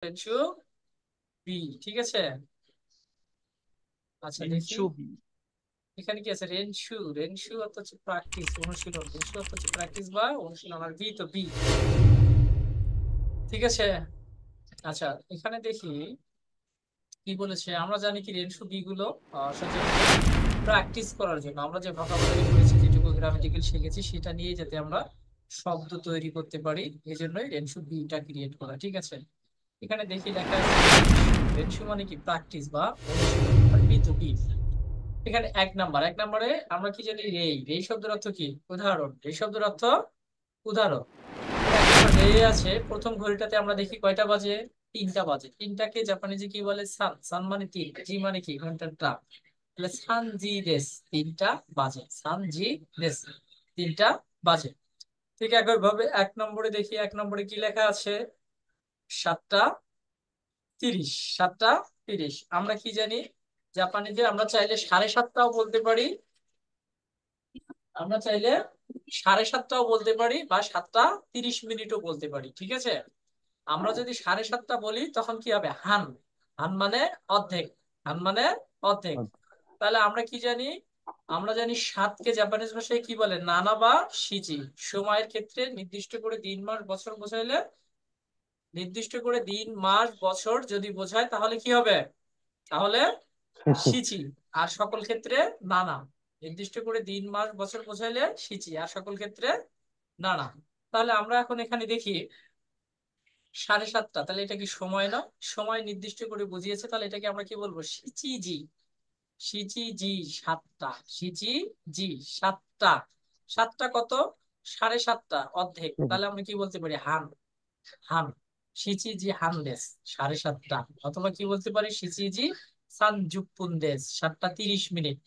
রেনশু B. ঠিক আছে। আচ্ছা দেখি ছবি। এখানে কি আছে। রেনশু রেনশু অর্থ হচ্ছে প্র্যাকটিস, অনুশীলন। রেনশু অর্থ হচ্ছে প্র্যাকটিস বা অনুশীলন, আর বি তো বি। ঠিক আছে। আচ্ছা এখানে দেখি কি বলেছে। আমরা জানি কি রেনশু বি গুলো সচরাচর প্র্যাকটিস করার জন্য আমরা যে ভোকাবুলারি করেছি, যেটুকু গ্রামাটিক্যাল শিখেছি সেটা নিয়ে যাতে আমরা শব্দ তৈরি করতে পারি, এই জন্যই রেনশু বিটা ক্রিয়েট করা। ঠিক আছে। এখানে দেখি লেখা আছে রেনশু। রেনশু মানে কি প্র্যাকটিস বা অনুশীলন, আর বি তো বি। এখানে এক নম্বরে আমরা কি জানি, রেই। রেই শব্দের অর্থ কি? উদাহরণ। রেই শব্দের অর্থ উদাহরণ। এক নম্বর রে আছে, প্রথম ঘড়িটাতে আমরা দেখি কয়টা বাজে? 3টা বাজে। তিনটাকে জাপানিজে কি বলে? সান। সান মানে 3, জি মানে কি? ঘন্টার ট্রাক। তাহলে সান জি দেশ, 3টা বাজে। সান জি দেশ, 3টা বাজে। ঠিক একইভাবে এক নম্বরে দেখি, এক নম্বরে কি লেখা আছে? 7টা 30। 7টা 30 আমরা কি জানি জাপানিতে? আমরা চাইলে 7:30টাও বলতে পারি, আমরা চাইলে 7:30টাও বলতে পারি, বা 7টা 30 মিনিটও বলতে পারি। ঠিক আছে। আমরা যদি 7:30টা বলি তখন কি হবে? হান। হান মানে অর্ধেক। হান মানে অর্ধেক। তাহলে আমরা কি জানি? আমরা জানি সাতকে জাপানিজ ভাষায় কি বলে? নানা বা সিজি। সময়ের ক্ষেত্রে নির্দিষ্ট করে দিন মাস বছর বোঝাইলে, নির্দিষ্ট করে দিন মাস বছর যদি বোঝায় তাহলে কি হবে? তাহলে সিচি। আর সকল ক্ষেত্রে নানা। নির্দিষ্ট করে দিন মাস বছর বোঝাইলে সিচি, আর সকল ক্ষেত্রে নানা। তাহলে আমরা এখন এখানে দেখি 7:30, তাহলে এটা কি সময় না? সময় নির্দিষ্ট করে বুঝিয়েছে, তাহলে এটাকে আমরা কি বলবো? সিচিজি। সিচিজি 7টা। সিচিজি 7টা। 7টা কত? 7:30 অর্ধেক। তাহলে আমরা কি বলতে পারি? হান। হান। সিচিজি হানদেস 7:30। অথবা কি বলতে পারি? সিচিজি সানজুপুনদেস 7টা 30 মিনিট।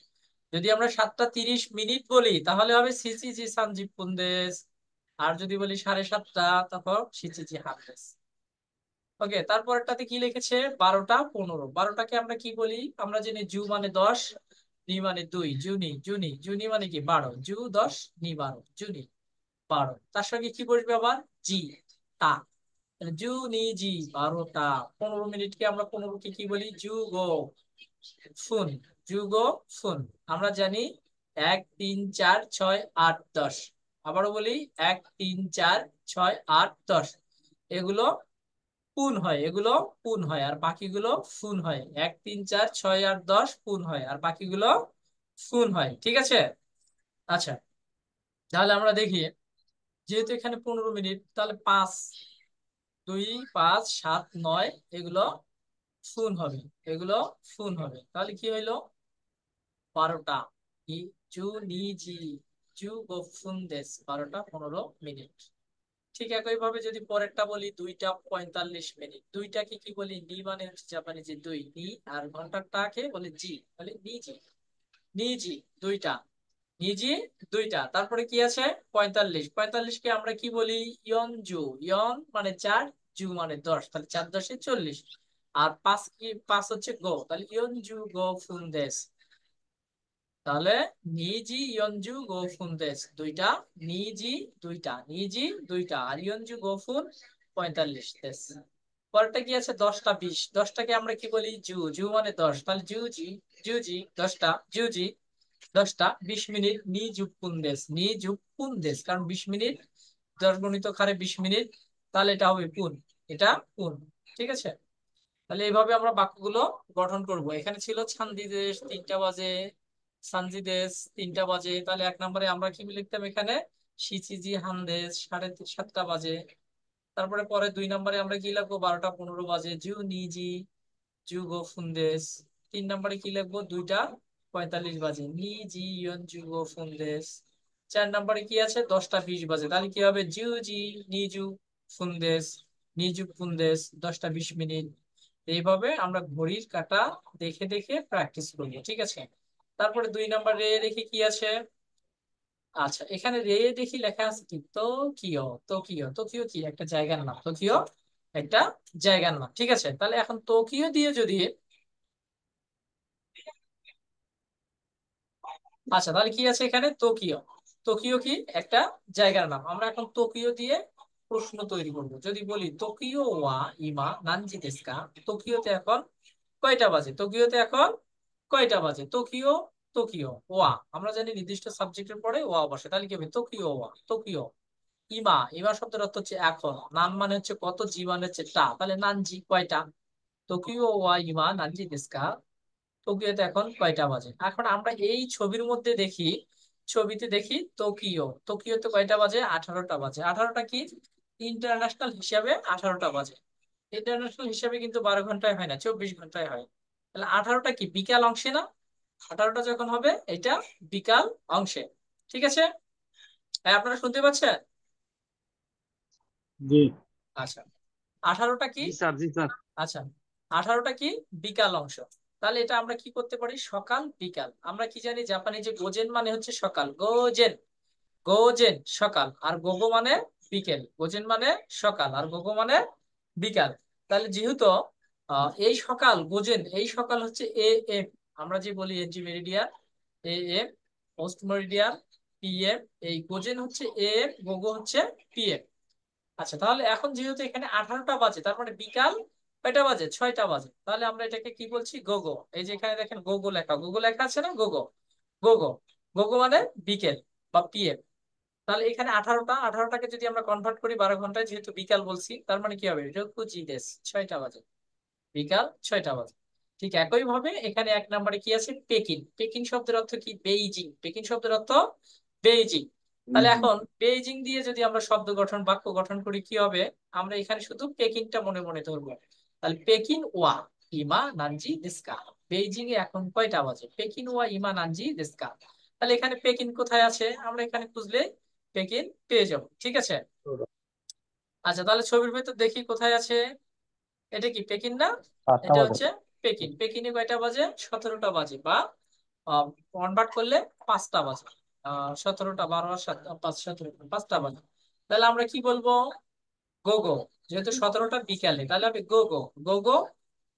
যদি আমরা 7টা 30 মিনিট বলি তাহলে হবে সিচিজি সানজিপুনদেস। আর যদি বলি 7:30 তখন সিচিজি হানদেস। ওকে, তারপরটাতে কি লিখেছে? 12টা 15। 12টাকে আমরা কি বলি? আমরা জানি জু মানে 10, নি মানে 2। জুনি জুনি জুনি মানে কি? 12। জু 10, নি 12, জুনি 12। তার সঙ্গে কি বসবে আবার? জি, তা। তাহলে জু নি জি 12টা। 15 মিনিটকে আমরা 15কে কি বলি? যুগ ফুন। যুগ ফুন। আমরা জানি 1 3 4 6 8 10। আবারও বলি 1 3 4 6 8 10। এগুলো পুন হয়, এগুলো পুন হয়, আর বাকিগুলো ফুন হয়। 1 3 4 6 8 10 পুন হয়, আর বাকিগুলো ফুন হয়। ঠিক আছে। আচ্ছা তাহলে আমরা দেখি, যেহেতু এখানে 15 মিনিট, তাহলে 5 2 5 7 9 এগুলো ফুন হবে, এগুলো ফুন হবে। তাহলে কি হইলো? 12টা। ই জু নি জি জু গো ফুন দেশ 12টা 15 মিনিট। ঠিক একই ভাবে যদি পরেরটা বলি 2টা 45 মিনিট, দুইটাকে কি বলি? নি মানে হচ্ছে জাপানি যে 2, নি। আর ঘন্টাটাকে বলে জি, বলে নিজি। নিজি 2টা। নিজি 2টা। তারপরে কি আছে? 45। 45কে আমরা কি বলি? ইয়ন জু। ইয়ন মানে 4, জু মানে 10, তাহলে 4 10 40। আর 5 কি? 5 হচ্ছে গো, তাহলে ইয়ন জু গো ফুন দেশ। তাহলে নিজি ইয়নজু গোফুন দেশ 2টা। নিজি 2টা, নিজি 2টা, আর ইয়নজু গোফুন 45 দেশ। পরেরটা কি আছে? 10টা 20। 10টাকে আমরা কি বলি? জু। জু মানে 10, তাহলে জুজি জুজি 10টা। জুজি 10টা 20 মিনিট। নি জুপুন দেশ, নি জুপুন দেশ, কারণ 20 মিনিট 10 গুণিত হারে 20 মিনিট, তাহলে এটা হবে পুন। এটা পুন। ঠিক আছে। তাহলে এইভাবে আমরা বাক্যগুলো গঠন করব। এখানে ছিল ছান্দি দেশ 3টা বাজে, সানজি দেশ 3টা বাজে। তাহলে এক নম্বরে আমরা কি লিখতাম এখানে? শিচিজি হান দেশ 7:30 বাজে। তারপরে পরে 2 নম্বরে আমরা কি লিখবো? 12টা 15 বাজে, জু নিজি জু গো ফুন্দেশ। 3 নম্বরে কি লিখবো? 2টা 45 বাজে, নিজি ইয়ন জু গো ফুন্দেশ। 4 নম্বরে কি আছে? 10টা 20 বাজে, তাহলে কি হবে? জু জি নিজু ফুন্দেশ, নিজু ফুন্দেশ 10টা 20 মিনিট। এইভাবে আমরা ঘড়ির কাঁটা দেখে দেখে প্র্যাকটিস করবো। ঠিক আছে। তারপরে 2 নম্বরে দেখি কি আছে। আচ্ছা এখানে দেখি লেখা আছে কি? তোকিও। তোকিও, তোকিও কি? একটা জায়গার নাম। তোকিও একটা জায়গার নাম। ঠিক আছে। তাহলে এখন তোকিও দিয়ে যদি, তাহলে কি আছে এখানে? তোকিও। তোকিও কি? একটা জায়গার নাম। আমরা এখন তোকিও দিয়ে প্রশ্ন তৈরি করব। যদি বলি টোকিও ওয়া ইমা নানজি দেসু কা, টোকিওতে এখন কয়টা বাজে, টোকিওতে এখন কয়টা বাজে, টোকিও, টোকিও ওয়া, আমরা জানি নির্দিষ্ট সাবজেক্টের পরে ওয়া বসে, তাহলে কি হবে টোকিও ওয়া, টোকিও ইমা, ইমা শব্দের অর্থ হচ্ছে এখন, নান মানে হচ্ছে কত, জি মানে হচ্ছে টা, তাহলে নানজি কয়টা, টোকিও ওয়া ইমা নানজি দেসু কা, টোকিওতে এখন কয়টা বাজে। এখন আমরা এই ছবির মধ্যে দেখি, ছবিতে দেখি টোকিও, টোকিওতে কয়টা বাজে, 18টা বাজে। 18টা কি ইন্টারন্যাশনাল হিসাবে 18টা বাজে, ইন্টারন্যাশনাল হিসাবে কিন্তু 12 ঘন্টায় হয় না, 24 ঘন্টায় হয়। তাহলে 18টা কি বিকাল অংশে না, 18টা যখন হবে এটা বিকাল অংশে। ঠিক আছে, হ্যাঁ আপনারা শুনতে পাচ্ছেন? জি। আচ্ছা, 18টা কি, জি স্যার, জি স্যার। আচ্ছা 18টা কি বিকাল অংশ। তাহলে এটা আমরা কি করতে পারি, সকাল বিকাল। আমরা কি জানি জাপানি যে গোজেন মানে হচ্ছে সকাল, গোজেন, গোজেন সকাল, আর গোগো মানে বিকেল, গোজেন মানে সকাল আর গোগো মানে বিকাল। তাহলে যেহেতু এই সকাল গোজেন, এই সকাল হচ্ছে এ এম, আমরা যে বলি ante meridian, A M, post meridian, PM, এই গোজেন হচ্ছে এ এম, গোগো হচ্ছে পিএম। আচ্ছা তাহলে এখন যেহেতু এখানে 18টা বাজে, তার মানে বিকাল কয়টা বাজে, 6টা বাজে। তাহলে আমরা এটাকে কি বলছি, গোগো। এই যে এখানে দেখেন গোগো লেখা, গোগো লেখা আছে না, গোগো, গোগো, গোগো মানে বিকেল বা পিএম। তাহলে এখানে 18টাকে যদি আমরা কনভার্ট করি 12 ঘন্টায়, যেহেতু বিকাল বলছি, তার মানে কি হবে, রোকুজি দেশ, 6টা বাজে, বিকাল 6টা বাজে। ঠিক একই ভাবে এখানে 1 নম্বরে কি আছে, পেকিং, পেকিং শব্দের অর্থ কি, বেইজিং, পেকিং শব্দের অর্থ বেইজিং। তাহলে এখন বেইজিং দিয়ে যদি আমরা শব্দ গঠন, বাক্য গঠন করি কি হবে, আমরা এখানে শুধু পেকিংটা মনে মনে ধরবো। তাহলে পেকিং ওয়া ইমা নানজি দেস্কা, বেইজিং এ এখন কয়টা বাজে, পেকিং ওয়া ইমা নানজি দেস্কা। তাহলে এখানে পেকিং কোথায় আছে, আমরা এখানে খুঁজলে পেকিং পেয়ে যাবো। ঠিক আছে, আচ্ছা তাহলে ছবির ভেতর দেখি কোথায় আছে, এটা কি পেকিং না, 7টা এটা বাজে। হচ্ছে পেকিং। পেকিংয়ে কয়টা বাজে, 17টা বাজে, বা কনভার্ট করলে 5টা বাজে, 17টা, 12 আর 7, 5, 17, 5টা বাজে। তাহলে আমরা কি বলবো, গোগো, যেহেতু 17টা বিকালে, তাহলে হবে গোগো, গোগো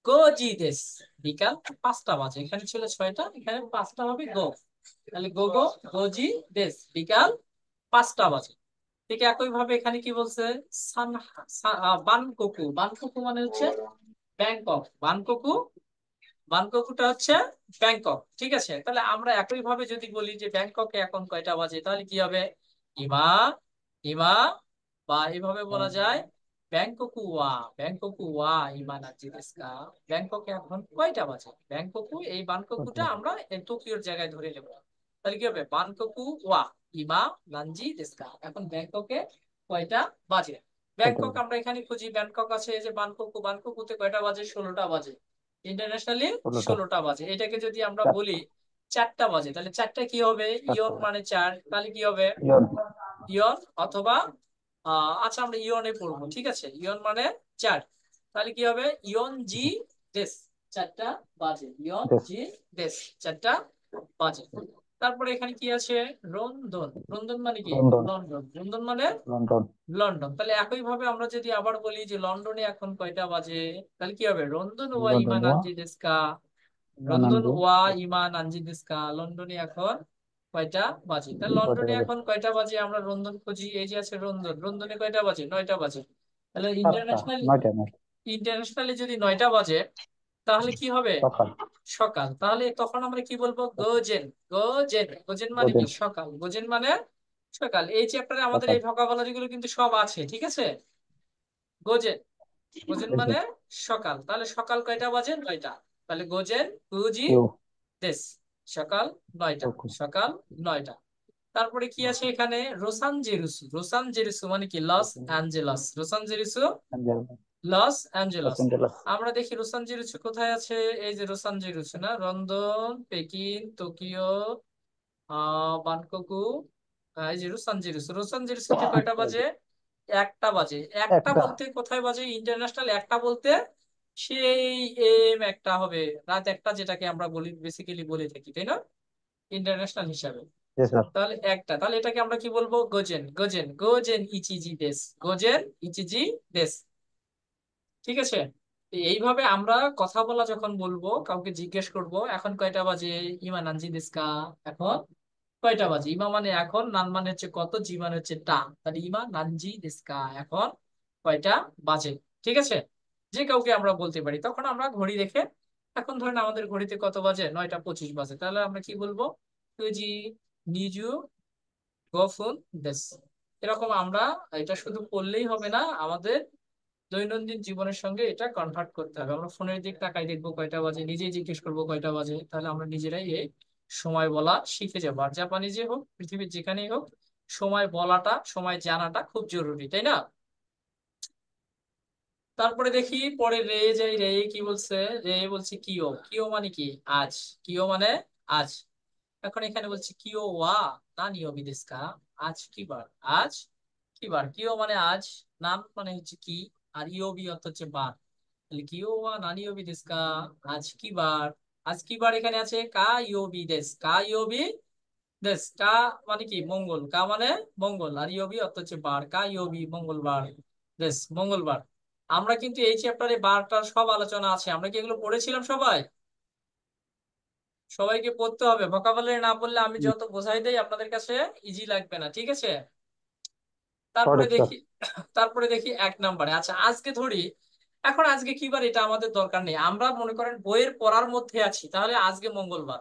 গোজি দেশ, বিকাল 5টা বাজে, এখানে ছিল 6টা, এখানে 5টা হবে গো, তাহলে গোগো গোজি দেশ, বিকাল 5টা বাজে। ঠিক একই ভাবে এখানে কি বলছে, সান, বানকোকু, বানকোকু মানে হচ্ছে ব্যাংকক, বানকোকু, বানককুটা হচ্ছে ব্যাংকক। ঠিক আছে, তাহলে আমরা একই ভাবে যদি বলি যে ব্যাংককে এখন কয়টা বাজে, তাহলে কি হবে, ইমা, ইমা, বা এইভাবে বলা যায় ব্যাংককু ওয়া, ব্যাংককু ওয়া ইমা নাচি দেসু কা, ব্যাংককে এখন কয়টা বাজে, ব্যাংককু, এই বানককুটা আমরা এই টোকিওর জায়গায় ধরে নেব। তাহলে কি হবে, বানককু ওয়া ইমা নানজি দেসু কা, এখন ব্যাংককে কয়টা বাজে। ব্যাংকক আমরা এখানে খুঁজি, ব্যাংকক আছে এই যে বানককু, বানককুতে কয়টা বাজে, 16টা বাজে, ইন্টারন্যাশনালি 16টা। 16টা বাজে। এটাকে যদি আমরা বলি 4টা। 4টা বাজে, তাহলে 4টা কি হবে, ইয়ন মানে 4, তাহলে কি হবে ইয়ন। ইয়ন, অথবা আচ্ছা আমরা ইয়নে পড়বো, ঠিক আছে, ইয়ন মানে 4, তাহলে কি হবে ইয়ন জি দেশ, 4টা বাজে, ইয়ন দেশ। জি দেশ, 4টা বাজে। তারপরে এখানে কি আছে, রন্ধন, রন্ধন মানে কি, লন্ডন। লন্ডন, লন্ডন মানে লন্ডন। লন্ডন। তাহলে একই ভাবে আমরা যদি আবার বলি যে লন্ডনে এখন কয়টা বাজে, তাহলে কি হবে, রন্ধন ওয়া ইমা লন্ডন ওয়া নানজি দেসু কা, রন্ধন নানানজি ওয়া দেশ। ইমা নানজি দেসু কা, লন্ডনে এখন কয়টা বাজে। তাহলে কয়টা লন্ডনে বাজে? এখন কয়টা বাজে, আমরা রন্ধন খুঁজি, এই যে আছে রন্ধন, রন্ধনে কয়টা বাজে, 9টা বাজে। তাহলে 7টা। 9টা, 9টা। ইন্টারন্যাশনালি যদি 9টা বাজে, তাহলে কি হবে, সকাল। সকাল। তাহলে তখন আমরা কি বলবো, গোজেন, গোজেন, গোজেন মানে কি গোজেন। সকাল, গোজেন মানে সকাল। এই চ্যাপ্টারে আমাদের সকাল। এই ভোকাবুলারি গুলো কিন্তু সব আছে, ঠিক আছে। গোজেন, গোজেন বুঝছি। মানে সকাল, তাহলে সকাল কয়টা বাজে, 9টা, তাহলে গোজেন গুজি ইউ। দেশ, সকাল 9টা, ওকে। সকাল 9টা। তারপরে কি আছে এখানে, রোসান জেরুসু, রোসান জেরুসু মানে কি লস অ্যাঞ্জেলস, রোসান জেরুসু লস লস অ্যাঞ্জেলস। অ্যাঞ্জেলস। আমরা দেখি রোসান জেরুসু কোথায় আছে, এই যে রোসান জেরুসু না, লন্ডন, পেকিং, টোকিও, বানকোকু, এই যে রোসান জেরুসু, রোসান জেরুসুতে কয়টা বাজে, 1টা বাজে। একটা একটা। বলতে কোথায় বাজে, ইন্টারন্যাশনাল একটা বলতে সেই এম একটা হবে, রাত 1টা, যেটাকে আমরা বলি বেসিক্যালি বলে থাকি, তাই না, ইন্টারন্যাশনাল হিসাবে। জি স্যার। তাহলে একটা, তাহলে এটাকে আমরা কি বলবো, গোজেন, গোজেন, গোজেন ইচিজি দেশ, গোজেন ইচিজি দেশ। ঠিক আছে, তো এইভাবে আমরা কথা বলা যখন বলবো, কাউকে জিজ্ঞেস করব এখন কয়টা বাজে, ইমা নানজি দেস্কা, এখন কয়টা বাজে। ইমা মানে এখন, নান মানে হচ্ছে কত, জি মানে হচ্ছে টা। তাহলে ইমা নানজি দেস্কা, এখন কয়টা বাজে। ঠিক আছে, যে কাউকে আমরা বলতে পারি। তখন আমরা ঘড়ি দেখে, এখন ধরেন আমাদের ঘড়িতে কত বাজে, 9টা 25 বাজে, তাহলে আমরা কি বলবো, কুজি নিজু গফুন দেস। এরকম আমরা, এটা শুধু পড়লেই হবে না, আমাদের দৈনন্দিন জীবনের সঙ্গে এটা কনভার্ট করতে হবে। আমরা ফোনের দিক তাকাই দেখবো কয়টা বাজে, নিজেই জিজ্ঞেস করবো কয়টা বাজে, তাহলে আমরা নিজেরাই এই সময় বলা শিখে যাবো। আর জাপানি যে হোক, পৃথিবীর যেখানেই হোক, সময় বলাটা, সময় জানাটা খুব জরুরি, তাই না? তারপরে দেখি পরে রে যাই, রে কি বলছে, রে বলছে কিও। কিও মানে কি, আজ। কিও মানে আজ। এখন এখানে বলছে কিও ওয়া নানি ওবি দেস্কা কা? আজ কি বার, আজ কি বার। কিও মানে আজ, নাম মানে হচ্ছে কি, আর ইওবি অর্থ হচ্ছে বার। তাহলে কিও ওয়া নানি ওবি দেস্কা কা? আজ কি বার। আজ কি বার এখানে আছে, কা ইওবি দেস, কা ইওবি দেস। কা মানে কি মঙ্গল, কা মানে মঙ্গল, আর ইওবি অর্থ হচ্ছে বার, কা ইওবি মঙ্গলবার, দেস মঙ্গলবার। আমরা কিন্তু এই চ্যাপ্টারে বারটার সব আলোচনা আছে, আমরা কি এগুলো পড়েছিলাম সবাই? সবাইকে পড়তে হবে, ভোকাবুলারি না পড়লে আমি যত বোঝাই দেই আপনাদের কাছে ইজি লাগবে না, ঠিক আছে? তারপরে সঠিক স্যার। দেখি, তারপরে দেখি 1 নম্বরে। আচ্ছা আজকে ধরি, এখন আজকে কি বার এটা আমাদের দরকার নেই, আমরা মনে করেন বইয়ের পড়ার মধ্যে আছি, তাহলে আজকে মঙ্গলবার,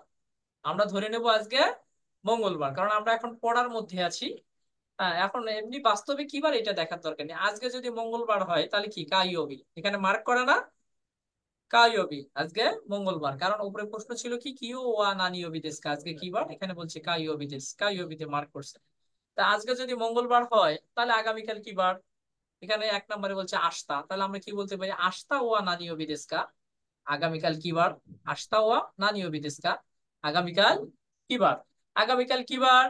আমরা ধরে নেব আজকে মঙ্গলবার, কারণ আমরা এখন পড়ার মধ্যে আছি। হ্যাঁ, এখন এমনি বাস্তবে কি বার এটা দেখার দরকার নেই। আজকে যদি মঙ্গলবার হয় তাহলে কি কাইয়বি, এখানে মার্ক করে না, কাইয়বি আজকে মঙ্গলবার, কারণ উপরে প্রশ্ন ছিল কি কিও ওয়া নানিয়বি দেশ, আজকে কি বার, এখানে বলছে কাইয়বি দেশ, কাইয়বিতে মার্ক করছে। তা আজকে যদি মঙ্গলবার হয় তাহলে আগামীকাল কি বার, এখানে 1 নম্বরে বলছে আস্তা, তাহলে আমরা কি বলতে পারি, আস্তা ওয়া নানিয়বি দেশ কা? আগামীকাল কি বার, আস্তা ওয়া নানিয়বি দেশ কা? আগামীকাল কি বার, আগামীকাল কি বার,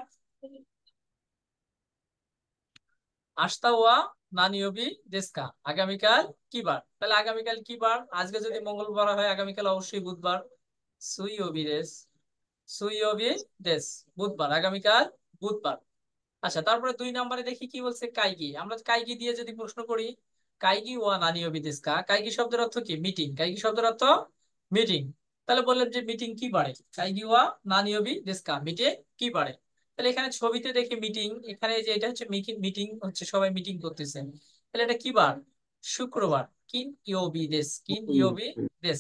আস্তা ওয়া নানিয়বি দেশ কা? আগামীকাল কি বার। তাহলে আগামীকাল কি বার, আজকে যদি মঙ্গলবার হয় আগামীকাল অবশ্যই বুধবার, সুইয়বি দেশ, সুইয়বি দেশ, বুধবার, আগামীকাল বুধবার। আচ্ছা তারপরে 2 নম্বরে দেখি কি বলছে, কাইগি। আমরা কাইগি দিয়ে যদি প্রশ্ন করি, কাইগি ওয়া নানিয়বি দেশ কা? কাইগি শব্দের অর্থ কি, মিটিং। কাইগি শব্দের অর্থ মিটিং। তাহলে বললেন যে মিটিং কি পারে, কাইগি ওয়া নানিয়বি দেশ কা, মিটিং কি পারে। তাহলে এখানে ছবিতে দেখি মিটিং, এখানে যে এটা হচ্ছে মিটিং হচ্ছে, সবাই মিটিং করতেছে, তাহলে এটা কি বার, শুক্রবার। কিন ইয়োবি দেশ, কিন ইয়োবি দেশ,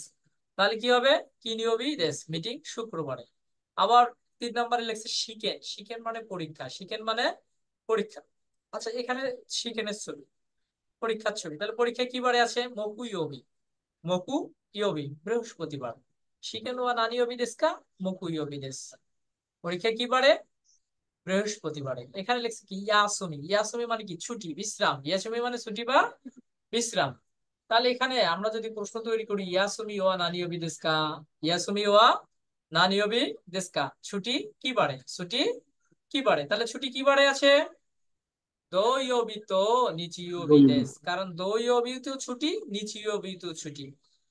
তাহলে কি হবে, কিন ইয়োবি দেশ, মিটিং শুক্রবারে। আবার 3 নম্বরে লেখছে শিকেন। শিকেন মানে পরীক্ষা, শিকেন মানে পরীক্ষা। আচ্ছা এখানে শিকেনের ছবি, পরীক্ষার ছবি, তাহলে পরীক্ষা কি বারে আছে, মকু ইয়োবি, মকু ইয়োবি বৃহস্পতিবার। শিকেন ওয়া নানি ইয়োবি দেশ কা? মকু ইয়োবি দেশ, পরীক্ষা কি বারে, বৃহস্পতিবারে। এখানে লেখছে কি ইয়াসুমি। ইয়াসুমি মানে কি ছুটি, বিশ্রাম। ইয়াসুমি মানে ছুটি বা বিশ্রাম। তাহলে এখানে আমরা যদি প্রশ্ন তৈরি করি, ইয়াসুমি ওয়া নানিয়বি দেশ কা? ইয়াসুমি ওয়া নানিয়বি দেশ কা? ছুটি কি বারে, ছুটি কি বারে। তাহলে ছুটি কি বারে আছে, দোইয়বি তো নিচিয়বি দেশ, কারণ দোইয়বি তো ছুটি, নিচিয়বি তো ছুটি,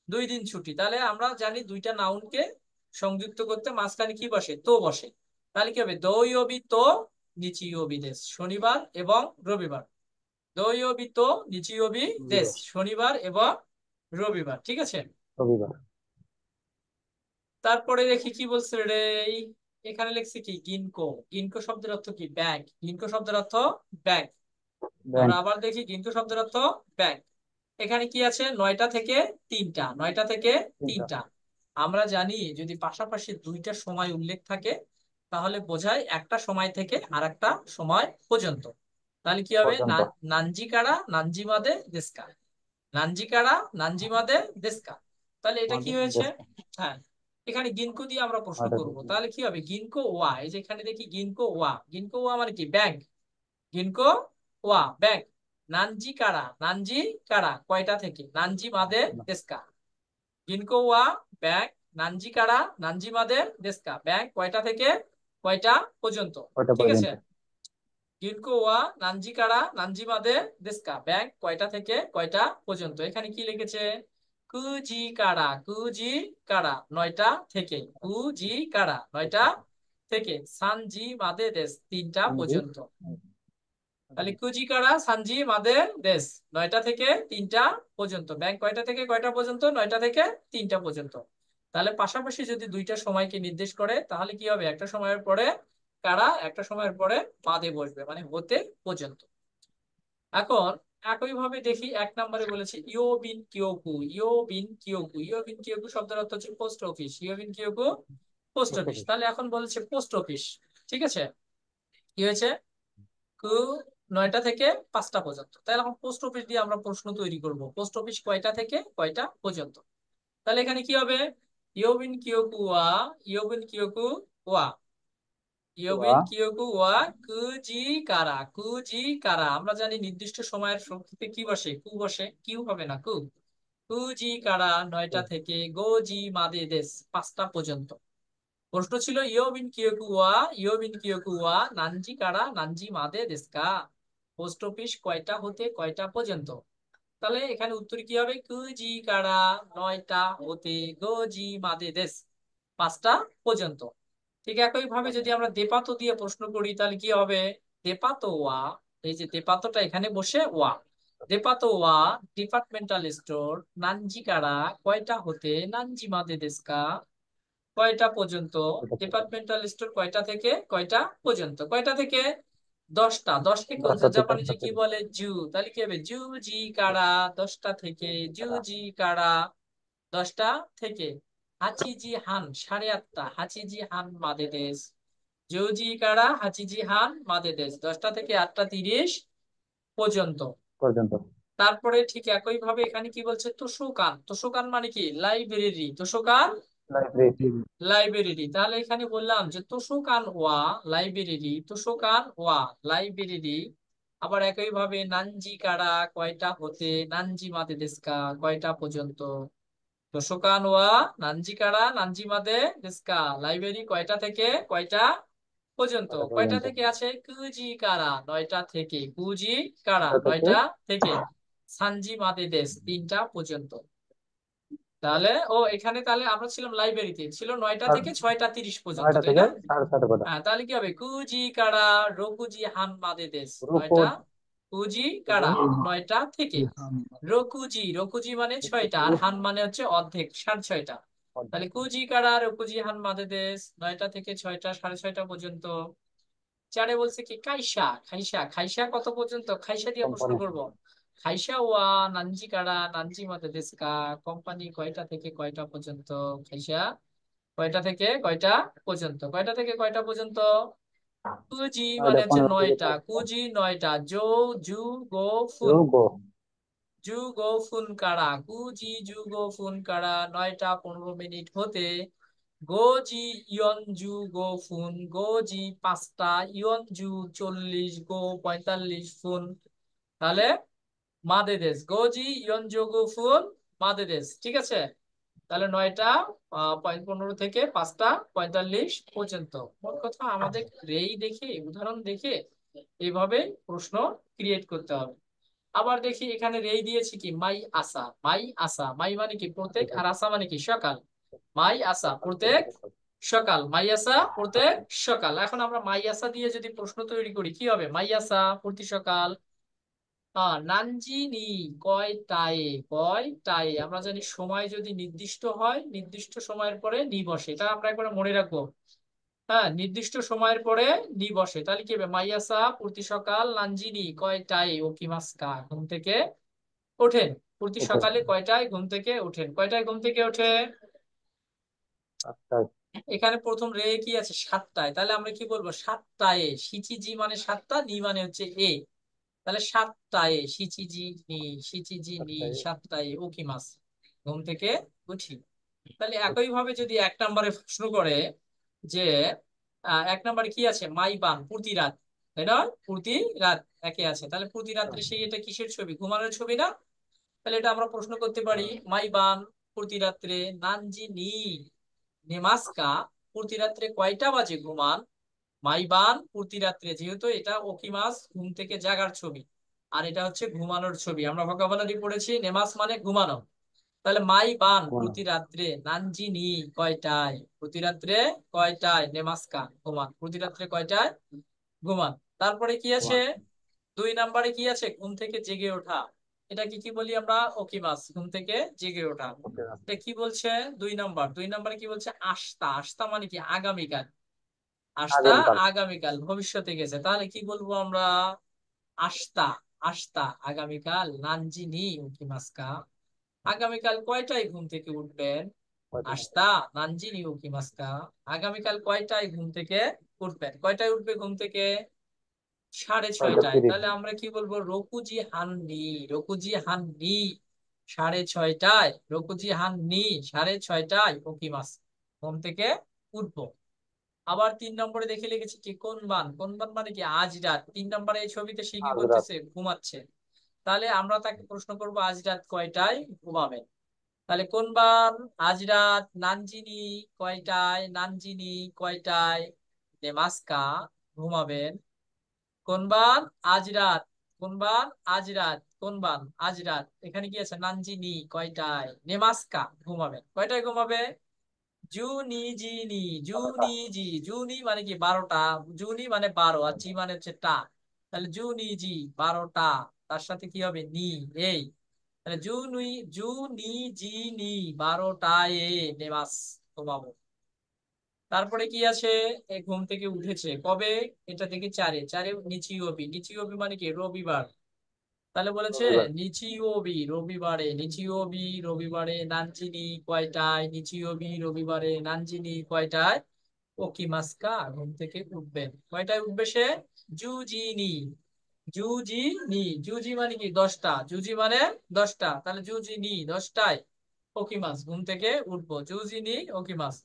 2 দিন ছুটি। তাহলে আমরা জানি দুইটা নাউনকে সংযুক্ত করতে মাঝখানে কি বসে, তো বসে। তাহলে কি হবে, দোইয়বি তো নিচিয়বি দেশ, শনিবার এবং রবিবার। দোইয়বি তো নিচিয়বি দেশ, শনিবার এবং রবিবার, ঠিক আছে। রবিবার। তারপরে দেখি কি বলছে রে, এখানে লিখছে কি গিনকো। গিনকো শব্দের অর্থ কি, ব্যাংক। গিনকো শব্দের অর্থ ব্যাংক। আমরা ব্যাংক। আবার দেখি গিনকো শব্দের অর্থ ব্যাংক। এখানে কি আছে, 9টা থেকে 3টা, 9টা থেকে 3টা। আমরা জানি যদি পাশাপাশি দুইটা সময় উল্লেখ থাকে তাহলে বোঝায় একটা সময় থেকে আর একটা সময় পর্যন্ত। তাহলে কি হবে, পর্যন্ত। নানজিকারা নানজিমাদে দেস্কা, নানজিকারা নানজিমাদে দেস্কা। তাহলে এটা কি আমাদের হয়েছে, দেশ। হ্যাঁ, এখানে গিনকো দিয়ে আমরা প্রশ্ন নয়টা করব, থেকে। তাহলে কি হবে, গিনকো ওয়া। এই যে এখানে দেখি গিনকো ওয়া, গিনকো ওয়া মানে কি ব্যাংক, গিনকো ওয়া ব্যাংক। নানজি কারা, নানজি কারা কয়টা থেকে, নানজি মাদে দেস্কা। গিনকো ওয়া ব্যাংক, নানজি কারা নানজি মাদে দেস্কা, ব্যাংক কয়টা থেকে কয়টা পর্যন্ত। কয়টা ঠিক আছে, পর্যন্ত? গিনকো ওয়া নানজি কারা নানজি মাদে দেস্কা, ব্যাংক কয়টা থেকে কয়টা পর্যন্ত। এখানে কি লিখেছে, কুজি কারা, কুজি কারা 9টা থেকে, কুজি কারা 9টা থেকে, সানজি মাদে দেশ 3টা পর্যন্ত। তাহলে কুজিকারা সানজি মাদের দেশ, 9টা থেকে 3টা পর্যন্ত। ব্যাংক কয়টা থেকে কয়টা পর্যন্ত, 9টা থেকে 3টা পর্যন্ত। তাহলে পাশাপাশি যদি দুইটা সময়কে নির্দেশ করে তাহলে কি হবে, একটা সময়ের পরে কারা একটা সময়ের পরে মাদে বসবে, মানে হতে পর্যন্ত। এখন একইভাবে দেখি 1 নম্বরে বলেছে ইয়োবিন কিয়োকু। ইয়োবিন কিয়োকু, ইয়োবিন কিয়োকু শব্দের অর্থ হচ্ছে পোস্ট অফিস। ইয়োবিন কিয়োকু পোস্ট অফিস। তাহলে এখন বলেছে পোস্ট অফিস, ঠিক আছে। কি হয়েছে? কু 9টা থেকে 5টা পর্যন্ত। তাহলে এখন পোস্ট অফিস দিয়ে আমরা প্রশ্ন তৈরি করব, পোস্ট অফিস কয়টা থেকে কয়টা পর্যন্ত। তাহলে এখানে কি হবে? ইয়োবিন কিয়োকু ওয়া, ইয়োবিন কিয়োকু ওয়া, ইয়োবিন কিয়োকু ওয়া কুজি কারা। কুজি কারা, আমরা জানি নির্দিষ্ট সময়ের সংক্ষেপে কি বসে? কু বসে, কিউ হবে না, কু। কুজি কারা 9টা থেকে গোজি মাদে দেশ 5টা পর্যন্ত। প্রশ্ন ছিল ইয়োবিন কিয়োকু ওয়া, ইয়োবিন কিয়োকু ওয়া নানজি কারা নানজি মাদে দেশকা, পোস্ট অফিস কয়টা হতে কয়টা পর্যন্ত। তাহলে এখানে উত্তর কি হবে? কুজি কারা 9টা হতে গোজি মাদে দেশ 5টা পর্যন্ত। ঠিক একই ভাবে যদি আমরা দেপাতো দিয়ে প্রশ্ন করি তাহলে কি হবে? দেপাতো ওয়া, এই যে দেপাতোটা এখানে বসে ওয়া, দেপাতো ওয়া ডিপার্টমেন্টাল স্টোর নানজি কারা কয়টা হতে নানজি মাদে দেশকা কয়টা পর্যন্ত। ডিপার্টমেন্টাল স্টোর কয়টা থেকে কয়টা পর্যন্ত? কয়টা থেকে? 10টা। 10কে 10টা থেকে জাপানিজে 5টা কি থেকে। বলে? জু। তাহলে কি হবে? জু জি কারা 10টা থেকে, জু জি কারা 10টা থেকে। হাচিজি হান 8:30, হাচিজি হান মাদে দেশ। জুজি কারা হাচিজি হান মাদে দেশ 10টা থেকে 8:30 পর্যন্ত। পর্যন্ত। তারপরে ঠিক একই ভাবে এখানে কি বলছে? তোষোকান। তোষোকান মানে কি? লাইব্রেরি। তোষোকান লাইব্রেরি। লাইব্রেরি। তাহলে এখানে বললাম যে তোষোকান ওয়া লাইব্রেরি, তোষোকান ওয়া লাইব্রেরি। আবার একই ভাবে নানজি কারা কয়টা হতে নানজি মাদে দেশকা কয়টা পর্যন্ত। তোষোকান ওয়া নানজি কারা নানজি মাদে দেশকা, লাইব্রেরি কয়টা থেকে কয়টা পর্যন্ত। কয়টা কয়টা পর্যন্ত? থেকে আছে? কুজি কারা 9টা থেকে, কুজি কারা 9টা থেকে। 9টা থেকে, সানজি মাদে দেশ 3টা পর্যন্ত। তাহলে এখানে তাহলে আমরা ছিলাম লাইব্রেরিতে, ছিল 9টা আর থেকে 6:30 পর্যন্ত, 9টা তাই থেকে না? 7:30 কটা? হ্যাঁ, তাহলে কি হবে? কুজি কারা রকুজি হান মাদে দেশ রুকো। 9টা, কুজি কারা 9টা থেকে। রকুজি, রকুজি মানে 6টা, আর হান মানে হচ্ছে অর্ধেক, 6:30। তাহলে কুজি কারা রকুজি হান মাদে দেশ 9টা থেকে 6টা, 6:30 পর্যন্ত। চারে বলছে কি কাইসা, খাইসা। খাইসা কত পর্যন্ত? খাইসা দিয়ে প্রশ্ন কোম্পানি। করব। খাইসা ওয়া নানজি কারা নানজি মাদে দেশকা, কোম্পানি কয়টা থেকে কয়টা পর্যন্ত। খাইসা কয়টা থেকে কয়টা পর্যন্ত, কয়টা থেকে কয়টা পর্যন্ত। কুজি মানে 9টা হচ্ছে 15 থেকে 9টা, 5টা। কুজি 9টা। জো জু গো ফুন, রুগো। জু গো ফুন কারা কুজি জু গো ফুন কারা 9টা 15 মিনিট হতে গোজি ইয়নজু গো ফুন, গোজি 5টা ইয়নজু 40 গো 45 ফুন। তাহলে মাদেদেশ গোজি ইয়নজু গো ফুন মাদেদেশ, ঠিক আছে। তাহলে 9টা 15 থেকে 5টা 45 পর্যন্ত। মোট কথা আমাদের রেই দেখে উদাহরণ দেখে এইভাবে প্রশ্ন ক্রিয়েট করতে হবে। আবার দেখি এখানে রেই দিয়েছি কি মাই আসা। মাই আসা, মাই মানে কি প্রত্যেক, আর আসা মানে কি সকাল। মাই আসা প্রত্যেক সকাল, মাই আসা প্রত্যেক সকাল। এখন আমরা মাই আসা দিয়ে যদি প্রশ্ন তৈরি করি কি হবে? মাই আসা প্রতি সকাল নানজিনি কয়টায়, কয়টায়। আমরা জানি সময় যদি নির্দিষ্ট হয়, নির্দিষ্ট সময়ের পরে নি বসে, এটা আমরা একবার মনে রাখবো। হ্যাঁ, নির্দিষ্ট সময়ের পরে নি বসে। তাহলে কি হবে? মাইয়াসা প্রতি সকাল নানজিনি কয়টায় ওকিমাস্কা ঘুম থেকে ওঠেন। প্রতি ওকে। সকালে কয়টায় ঘুম থেকে ওঠেন, কয়টায় ঘুম থেকে ওঠে। 7টায়। এখানে প্রথম রে কি আছে? 7টায়। তাহলে আমরা কি বলবো? 7টায়। সিচিজি মানে 7টা, নি মানে হচ্ছে এ। তাহলে 7টায় সিচিজি নি, সিচিজি নি 7টায়। 7টায় ওকিমাস ঘুম থেকে উঠি। তাহলে একই ওকে। ভাবে যদি 1 নম্বরে প্রশ্ন করে যে 1 নম্বরে কি আছে? মাই বান প্রতি রাত, তাই না? প্রতি রাত একে আছে, তাহলে প্রতি রাত্রে সেই এটা কিসের ছবি? ঘুমানোর ছবি না? তাহলে এটা আমরা প্রশ্ন করতে পারি মাই বান প্রতি রাত্রে নানজি নি নেমাস্কা প্রতি রাত্রে কয়টা বাজে ঘুমান। মাইবান প্রতি রাত্রে, যেহেতু এটা ওকিমাস ঘুম থেকে জাগার ছবি, আর এটা হচ্ছে ঘুমানোর ছবি। আমরা ভোকাবুলারি পড়েছি নেমাস মানে ঘুমানো। তাহলে মাইবান ঘুমানো। প্রতি রাত্রে নানজিনি কয়টায়, প্রতি রাত্রে কয়টায় নেমাস্কা ঘুমান, প্রতি রাত্রে কয়টায় ঘুমান। তারপরে কি আছে? ঘুমান। 2 নম্বরে কি আছে? ঘুম থেকে জেগে ওঠা। এটা কি কি বলি আমরা? ওকিমাস ঘুম থেকে জেগে ওঠা। ওকে। এটা কি বলছে? 2 নম্বর। 2 নম্বরে কি বলছে? আস্তা। আস্তা মানে কি? আগামীকাল। আস্তা আগামীকাল। আগামীকাল, ভবিষ্যতে গেছে, তাহলে কি বলবো আমরা? আস্তা, আস্তা আগামীকাল, নানজিনি উকিমাস্কা, আগামীকাল কয়টায় ঘুম থেকে উঠবেন? আস্তা নানজিনি উকিমাস্কা, আগামীকাল কয়টায় ঘুম থেকে উঠবেন? কয়টায় উঠবে ঘুম থেকে? সাড়ে ছয়টা ছয়টায়। তিরিশ তাহলে আমরা কি বলবো? রকুজি হাননি, রকুজি হাননি, সাড়ে ছয়টায়, রকুজি হাননি, সাড়ে ছয়টায় ওকিমাস, ঘুম থেকে উঠবো। আবার 3 নম্বরে দেখে লিখেছি কি কোন বান, কোন বান মানে কি আজ রাত। 3 নম্বরে এই ছবিতে সে কি আজ রাত। করতেছে? ঘুমাচ্ছে। তাহলে আমরা তাকে প্রশ্ন করবো আজ রাত কয়টায় ঘুমাবেন। তাহলে কোন বান আজ রাত নানজিনি কয়টায়, নানজিনি কয়টায় নেমাস্কা ঘুমাবেন। কোন বান আজ রাত, কোন বান আজ রাত, কোন বান আজ রাত, এখানে কি আছে? নানজিনি কয়টায় নেমাস্কা ঘুমাবেন, কয়টায় ঘুমাবে? জুনি জিনি, বারোটা। জুনি জি, জুনি মানে কি 12টা, জুনি মানে 12 আর জি মানে হচ্ছে টা, তাহলে জুনি জি 12টা, তার সাথে কি হবে? নি, এই, তাহলে জুনি, জুনি জি নি 12টায় নেমাস ঘুমাবো। তারপরে কি আছে? এই ঘুম থেকে উঠেছে কবে? এটা থেকে চারে, চারে নিচিওবি, নিচিওবি মানে কি রবিবার, তাহলে বলেছে রবিবার। নিচিওবি রবিবারে, নিচিওবি রবিবারে নানজিনি কয়টায়, নিচিওবি রবিবারে নানজিনি কয়টায় ওকিমাস্কা ঘুম থেকে উঠবেন। কয়টায় উঠবে সে? জুজিনি, জুজিনি, জুজি মানে কি 10টা, জুজি মানে 10টা, তাহলে জুজিনি 10টায় ওকিমাস ঘুম থেকে উঠবো, জুজিনি ওকিমাস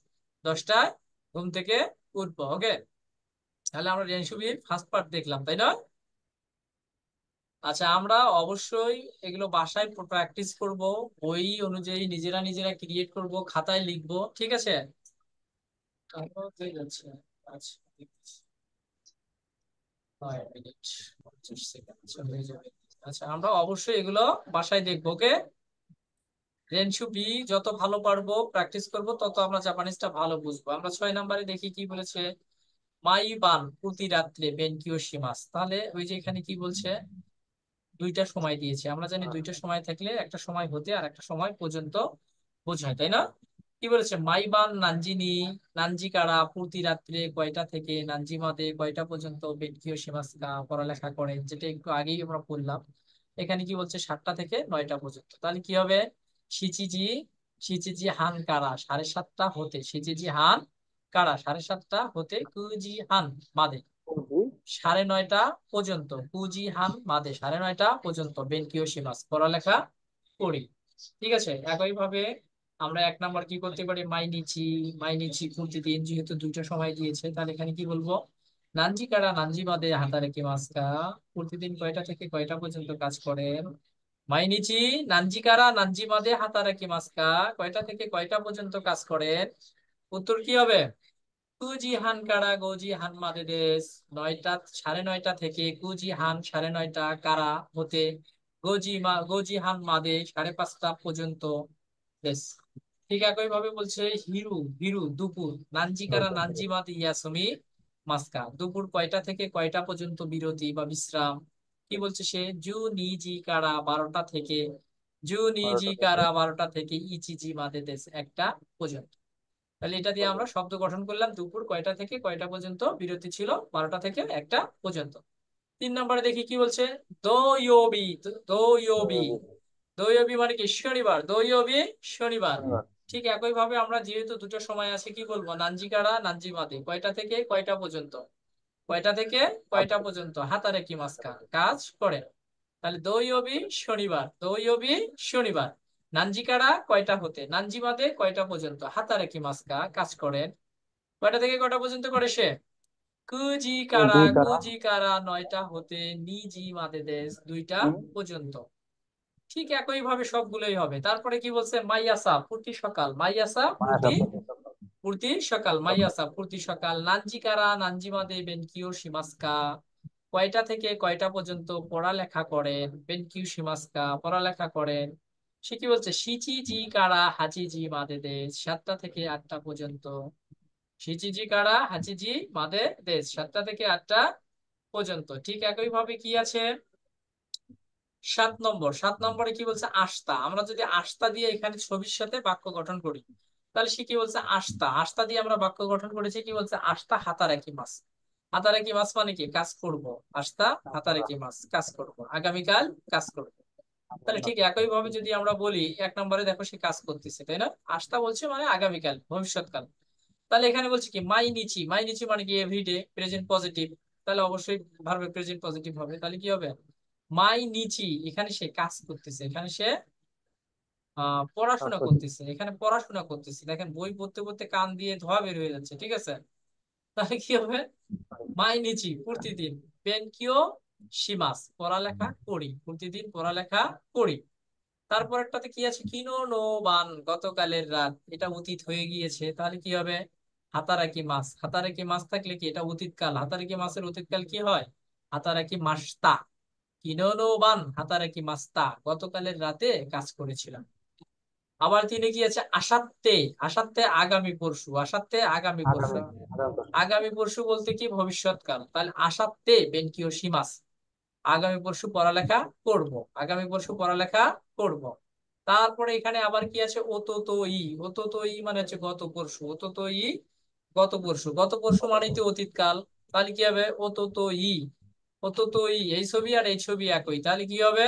10টায় ঘুম থেকে উঠবো। ওকে, তাহলে আমরা রেনসুবির ফার্স্ট পার্ট দেখলাম, তাই না? আচ্ছা, আমরা অবশ্যই এগুলো বাসায় প্র্যাকটিস করব, বই অনুযায়ী নিজেরা নিজেরা ক্রিয়েট করব, খাতায় লিখবো, ঠিক আছে? তারপর হয়ে যাচ্ছে। আচ্ছা, দেখতেছি। 9 মিনিট 25 সেকেন্ড, আচ্ছা, হয়ে যাবে। আচ্ছা, আমরা অবশ্যই এগুলো বাসায় দেখবো। ওকে, রেনশু বি যত ভালো পারবো প্র্যাকটিস করব, তত আমরা জাপানিজটা ভালো বুঝবো। আমরা 6 নম্বরে দেখি কি বলেছে। মাই বান প্রতি রাত্রে বেনকিও শিমাস, তাহলে ওই যে এখানে কি বলছে? দুইটা সময় দিয়েছে, আমরা জানি দুইটা সময় থাকলে একটা সময় হতে আর একটা সময় পর্যন্ত বোঝায়, তাই না? কি বলেছে? মাইবান নানজিনি, নানজিকারা প্রতি রাত্রে কয়টা থেকে নানজিমাদে কয়টা পর্যন্ত বেনকিও শিমাস্কা পড়ালেখা করেন, যেটা একটু আগেই আমরা পড়লাম। এখানে কি বলছে? 7টা থেকে 9টা পর্যন্ত, তাহলে কি হবে? সিচিজি, সিচিজি হান কারা 7:30টা হতে, সিচিজি হান কারা 7:30টা হতে, কুজি হান মাদে জি। 9:30টা পর্যন্ত, কুজি হান মাদে 9:30টা পর্যন্ত বেনকিও শিমাস পড়ালেখা করি। ঠিক আছে, একই ভাবে আমরা 1 নম্বর কি করতে পারি? মাইনিচি, মাইনিচি প্রতিদিন, যেহেতু দুইটা সময় দিয়েছে তাহলে এখানে কি বলবো? নানজি কারা নানজি মাদে হাতারে মাস্কা, প্রতিদিন কয়টা থেকে কয়টা পর্যন্ত কাজ করেন? মাইনিচি নানজি কারা নানজি মাদে হাতারে মাস্কা, কয়টা থেকে কয়টা পর্যন্ত কাজ করেন? উত্তর কি হবে? কুজি হান কারা গোজি হান মাদে দেশ, 9টা 9:30 থেকে, কুজি হান 9:30 কারা হতে, গোজি হান মাদে 5:30 পর্যন্ত দেশ। ঠিক একই ভাবে বলছে হিরু, হিরু দুপুর, নানজি কারা নানজি মাদে ইয়াসুমি মাস্কা, দুপুর কয়টা থেকে কয়টা পর্যন্ত বিরতি বা বিশ্রাম? কি বলছে সে? জু নিজি কারা 12টা থেকে, জু নিজি 12টা থেকে। কারা 12টা থেকে ইচিজি মাদে দেশ 1টা পর্যন্ত। তাহলে এটা দিয়ে আমরা শব্দ গঠন করলাম, দুপুর কয়টা থেকে কয়টা পর্যন্ত বিরতি ছিল? 12টা থেকে 1টা পর্যন্ত। 3 নম্বরে দেখি কি বলছে। দোয়বি, দোয়বি, দোয়বি মানে কি শনিবার, দোয়বি শনিবার। শনিবার। ঠিক একই ভাবে আমরা যেহেতু দুটো সময় আছে কি বলবো? নানজিকারা নানজিমাদে কয়টা থেকে কয়টা পর্যন্ত, কয়টা থেকে কয়টা আচ্ছা। পর্যন্ত হাতারে কি মাস্কা কাজ করে। তাহলে দোয়বি শনিবার, দোয়বি শনিবার, নানজিকারা কয়টা হতে, নানজিমাদে কয়টা পর্যন্ত, হাতারে কি মাস্কা কাজ করেন। কয়টা থেকে কয়টা পর্যন্ত করে সে? কুজি কারা, জি কারা। কুজি কারা 9টা হতে, নিজি মাদে দেশ 2টা হুম। পর্যন্ত। ঠিক একই ভাবে সবগুলোই হবে। তারপরে কি বলছে? মাইয়াসা প্রতি সকাল, মাইয়াসা আশা প্রতি, করি। প্রতি সকাল, মাইয়াসা প্রতি সকাল, নানজিকারা নানজিমাদে বেনকিও শিমাস্কা, কয়টা থেকে কয়টা পর্যন্ত পড়ালেখা করেন, বেনকিউ শিমাস্কা পড়ালেখা করেন। সে কি বলছে? শিচিজি কারা হাচিজি মাদে দেশ 7টা থেকে 8টা পর্যন্ত, শিচিজি কারা হাচিজি মাদে দেশ 7টা থেকে 8টা পর্যন্ত। ঠিক একই ভাবে কি আছে? 7 নম্বর, 7 নম্বরে কি বলছে? আস্তা, আমরা যদি আস্তা দিয়ে এখানে ছবির সাথে বাক্য গঠন করি, তাহলে সে কি বলছে, আস্তা। আস্তা দিয়ে আমরা বাক্য গঠন করেছি, কি বলছে, আস্তা হাতারাকি মাস। হাতারাকি মাস মানে কি, কাজ করব। আস্তা হাতারাকি মাস, কাজ করব, আগামীকাল কাজ করব। তাহলে ঠিক একই ভাবে যদি আমরা বলি, এক নম্বরে দেখো সে কাজ করতেছে, তাই না? আস্তা বলছে মানে আগামীকাল, ভবিষ্যৎকাল। তাহলে এখানে বলছে কি, মাই নিচি। মাই নিচি মানে কি, এভরিডে, প্রেজেন্ট পজিটিভ। তাহলে অবশ্যই ভার্বে প্রেজেন্ট পজিটিভ হবে। তাহলে কি হবে, মাই নিচি, এখানে সে কাজ করতেছে, এখানে সে পড়াশোনা করতেছে, এখানে পড়াশোনা করতেছে। দেখেন বই পড়তে পড়তে কান দিয়ে ধোয়া বের হয়ে যাচ্ছে, ঠিক আছে? তাহলে কি হবে, মাই নিচি প্রতিদিন, বেনকিও শিমাস, পড়ালেখা করি, প্রতিদিন পড়ালেখা করি। তারপর একটাতে কি আছে, কিনো নো বান, গতকালের রাত, এটা অতীত হয়ে গিয়েছে। তাহলে কি হবে, হাতারাকি মাস। হাতারাকি মাস থাকলে কি, এটা অতীতকাল। হাতারাকি মাসের অতীতকাল কি হয়, হাতারাকি মাসতা। কিনো নো বান হাতারাকি মাসতা, গতকালের রাতে কাজ করেছিলাম। আবার তিনি কি আছে, আসাতে। আসাতে আগামী পরশু, আসাতে আগামী পরশু। আগামী পরশু বলতে কি, ভবিষ্যৎকাল। তাহলে আসাতে বেনকিও শিমাস, আগামী পরশু পড়ালেখা করব, আগামী পরশু পড়ালেখা করব। তারপরে এখানে আবার কি আছে, ওতো তো ই। ওতো তো ই মানে হচ্ছে গত পরশু। ওতো তো ই গত পরশু। গত পরশু মানে তো অতীতকাল। তাহলে কি হবে, ওতো তো ই। ওতো তো ই, এই ছবি আর এই ছবি একই। তাহলে কি হবে,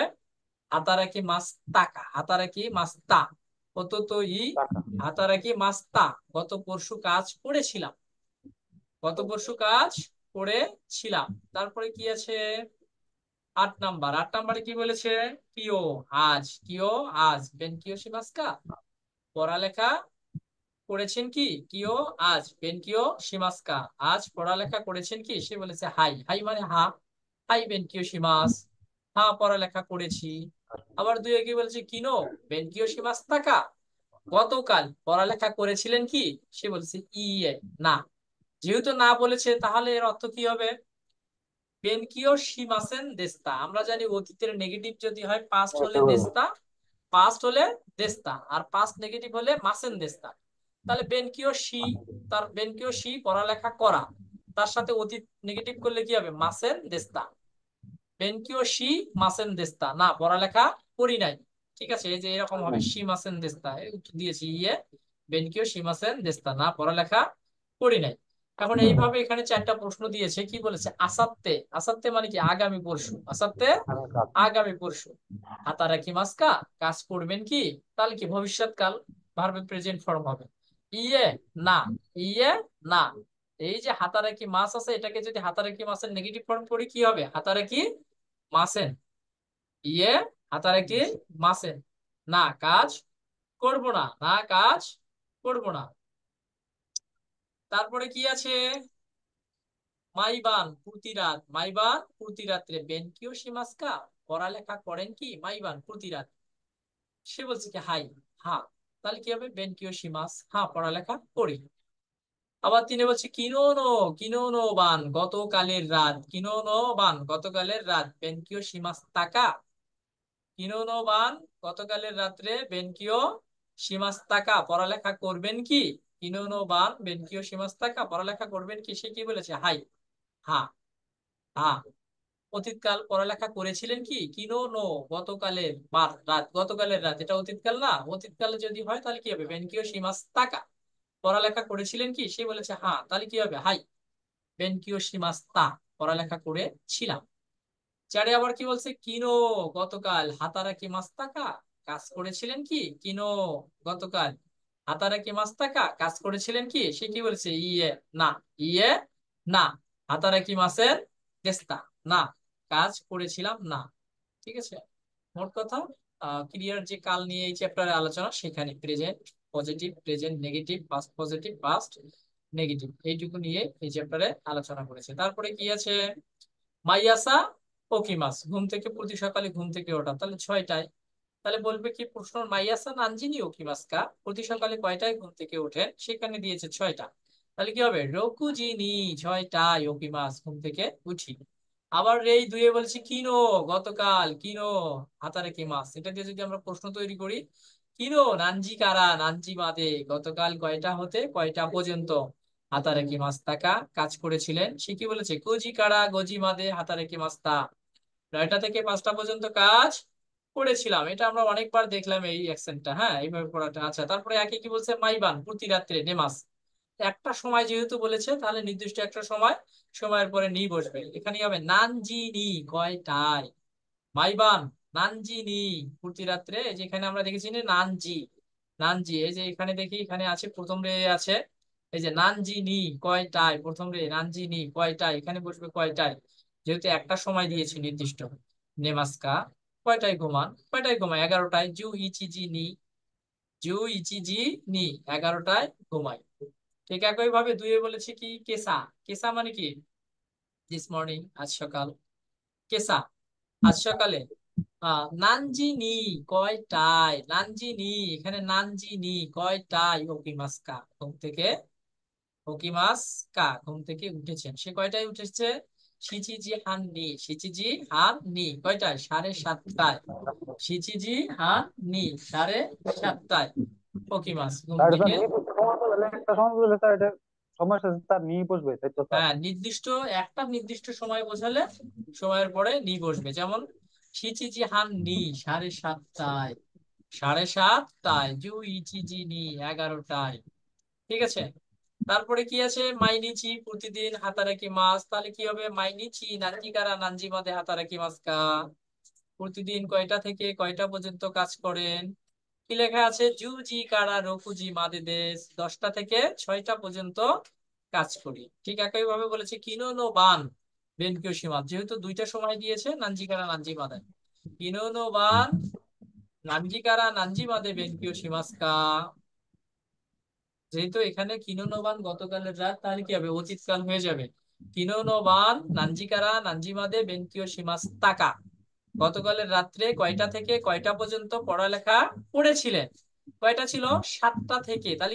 হাতারাকি মাস্তাকা, হাতারাকি মাস্তা। ওতো তো ই হাতারাকি মাস্তা, গত পরশু কাজ করেছিলাম, গত পরশু কাজ করেছিলাম। তারপরে কি আছে, 8 নাম্বার। 8 নাম্বারে কি বলেছে, কিও আজ। কিও আজ বেনকিও শিমাস্কা, পড়ালেখা করেছেন কি, কিও আজ বেনকিও শিমাস্কা, আজ পড়ালেখা করেছেন কি। সে বলেছে হাই। হাই মানে হা, হাই বেনকিও শিমাস, হ্যাঁ পড়ালেখা করেছি। আবার দুই কি বলেছে, কিনো বেনকিও শিমাস্তাকা, গতকাল পড়ালেখা করেছিলেন কি। সে বলছে ইয়ে, না। যেহেতু না বলেছে, তাহলে এর অর্থ কি হবে, বেনকিও শিমাসেন দেস্তা। আমরা জানি অতীতের নেগেটিভ যদি হয়, পাস্ট হলে দেস্তা, পাস্ট হলে দেস্তা, আর পাস্ট নেগেটিভ হলে মাসেন দেস্তা। তাহলে বেনকিও শি, তার বেনকিও শি পড়ালেখা করা, তার সাথে অতীত নেগেটিভ করলে কি হবে, মাসেন দেস্তা। বেনকিও শি মাসেন দেস্তা, না পড়ালেখা করি নাই। ঠিক আছে, এই যে এরকম হবে, শি মাসেন দেস্তা, এই উত্তর দিয়েছি ইয়ে। বেনকিও শি মাসেন দেস্তা, না পড়ালেখা করি নাই। এখন এইভাবে এখানে 4টা প্রশ্ন দিয়েছে। কি বলেছে, আসাতে। আসাতে মানে কি, আগামী পরশু। আসাতে আগামী পরশু। হাতারাকি মাস্কা, কাজ করবেন কি। তাহলে কি, ভবিষ্যৎকাল, ভার্বে প্রেজেন্ট ফর্ম হবে। ইয়ে, না। ইয়ে, না। এই যে হাতারাকি মাস আছে, এটাকে যদি হাতারাকি মাসের নেগেটিভ ফর্ম করি, কি হবে, হাতারাকি মাসেন। ইয়ে, হাতারাকি মাসেন, না কাজ করব না, না কাজ করব না। তারপরে কি আছে, মাইবান প্রতি রাত। মাইবান প্রতি রাত্রে বেনকিও শিমাস্কা, পড়ালেখা করেন কি, মাইবান প্রতি রাত। সে বলছে কি হাই, হ্যাঁ। তাহলে কি হবে, বেনকিও শিমাস, হ্যাঁ পড়ালেখা করি। আবার তিনি বলছে কিনোনো, কিনোনো বান গতকালের রাত। কিনোনো বান গতকালের রাত, বেনকিও শিমাস তাকা। কিনোনো বান গতকালের রাত্রে, বেনকিও শিমাস তাকা, পড়ালেখা করবেন কি। কিনোনো বান বেনকিও শিমাস তাকা, পড়ালেখা করবেন কি। সে কি বলেছে, হাই, হ্যাঁ। হ্যাঁ, অতীতকাল, পড়ালেখা করেছিলেন কি, কিনো নো গতকালের রাত। গতকালের রাত এটা অতীতকাল না, অতীতকালে যদি হয় তাহলে কি হবে, বেনকিও সীমাস তাকা, পড়ালেখা করেছিলেন কি। সে বলেছে হ্যাঁ, তাহলে কি হবে, হাই বেনকিও সীমাস তা, পড়ালেখা করেছিলাম। চারে আবার কি বলছে, কিনো গতকাল হাতারাকি মাস্তাকা, কাজ করেছিলেন কি। কিনো গতকাল হাতারাকি মাস্তাকা, কাজ করেছিলেন কি। সে কি বলছে, ইয়ে, না। ইয়ে, না। হাতারাকি মাসের দেস্তা, না কাজ করেছিলাম না। ঠিক আছে, মোট কথা ক্রিয়ার যে কাল নিয়ে এই চ্যাপ্টারে আলোচনা, সেখানে present positive, present negative, past positive, past negative, এইটুকু নিয়ে এই চ্যাপ্টারে আলোচনা করেছে। তারপরে কি আছে, মাইয়াসা ওকিমাস, ঘুম থেকে, প্রতি সকালে ঘুম থেকে ওঠা। তাহলে 6টায়। তাহলে বলবে কি, প্রশ্ন মাইয়াসা নানজিনি ওকিমাস কা, প্রতি সকালে কয়টায় ঘুম থেকে ওঠেন, সেখানে দিয়েছে 6টা। তাহলে কি হবে, রকুজিনি, 6টায় ওকিমাস, ঘুম থেকে উঠি। আবার এই দুয়ে বলছি কিনো গতকাল, কিনো হাতারে মাস, এটা দিয়ে যদি আমরা প্রশ্ন তৈরি করি, কিনো নানজি কারা, নানজি বাদে, গতকাল কয়টা হতে কয়টা পর্যন্ত হাতারেকি মাস্তাকা, কাজ করেছিলেন। সে কি বলেছে, কোজি কারা গজি মাদে হাতারেকি মাস্তা, 9টা থেকে 5টা পর্যন্ত কাজ পড়েছিলাম, এটা আমরা অনেকবার দেখলাম এই অ্যাকসেন্টটা। হ্যাঁ, এইভাবে পড়াটা। আচ্ছা, তারপরে একে কি বলছে, মাইবান প্রতি রাত্রে নেমাস। একটা সময় যেহেতু বলেছে, তাহলে নির্দিষ্ট একটা সময়, সময়ের পরে নি বসবে। এখানে হবে নানজি নি কয়টায়। মাইবান নানজি নি প্রতি রাত্রে, এই যে এখানে আমরা দেখেছি না নানজি, নানজি, এই যে এখানে দেখি, এখানে আছে প্রথম রে আছে, এই যে নানজি নি কয়টায়, প্রথম রে নানজি নি কয়টায়, এখানে বসবে কয়টায়, যেহেতু একটা সময় দিয়েছি নির্দিষ্ট। নেমাস্কা কয়টায় ঘুমান, কয়টায় ঘুমায়, 11টায়। জু ইচিজি নি, জু ইচিজি নি 11টায় ঘুমাই। ঠিক একই ভাবে দুইয়ে বলেছি কি, কেসা। কেসা মানে কি, দিস মর্নিং, আজ সকাল। কেসা আজ সকালে। নানজিনি কয়টায়, নানজিনি, এখানে নানজিনি কয়টায় ওকিমাস্কা, ঘুম থেকে, ওকিমাস্কা ঘুম থেকে উঠেছেন, সে কয়টায় উঠেছে। শিচিজি হান নি, শিচিজি হান নি কয়টায়, 7:30টায়। শিচিজি হান নি 7:30টায় ওকিমাস ঘুম স্যার এটা থেকে। নিয়ে বসতে সময় বলে একটা সময় বলে স্যার এটা সময় শেষে তার নিয়ে বসবে তাই তো স্যার? হ্যাঁ, নির্দিষ্ট একটা নির্দিষ্ট সময় বোঝালে সময়ের পরে নি বসবে। যেমন শিচিজি হান নি 7:30টায়, 7:30টায়। জু ইচিজি নি 11টায়। ঠিক আছে। তারপরে কি আছে, মাইনিচি প্রতিদিন হাতারাকি মাস, তাহলে কি হবে, মাইনিচি নানজিকারা নানজি মাদে হাতারাকি মাস কা, প্রতিদিন কয়টা থেকে কয়টা পর্যন্ত কাজ করেন। কি লেখা আছে, জুজি কারা রকুজি মাদে দেশ, 10টা থেকে 6টা পর্যন্ত কাজ করি। ঠিক একই ভাবে বলেছে কিনো নো বান বেনকিও সীমা, যেহেতু দুইটা সময় দিয়েছে, নানজিকারা নানজি মাদে। কিনো নো বান নানজিকারা নানজি মাদে বেনকিও সীমাস্কা, যেহেতু এখানে কিনোনোবান গতকালের রাত, তাহলে কি হবে, অতীতকাল হয়ে যাবে। কিনোনোবান নানজিকারা নানজিমাদে বেনকিও সীমাস্তাকা, গতকালের রাত্রে কয়টা থেকে কয়টা পর্যন্ত পড়ালেখা করেছিলেন। কয়টা ছিল, 7টা থেকে, তাহলে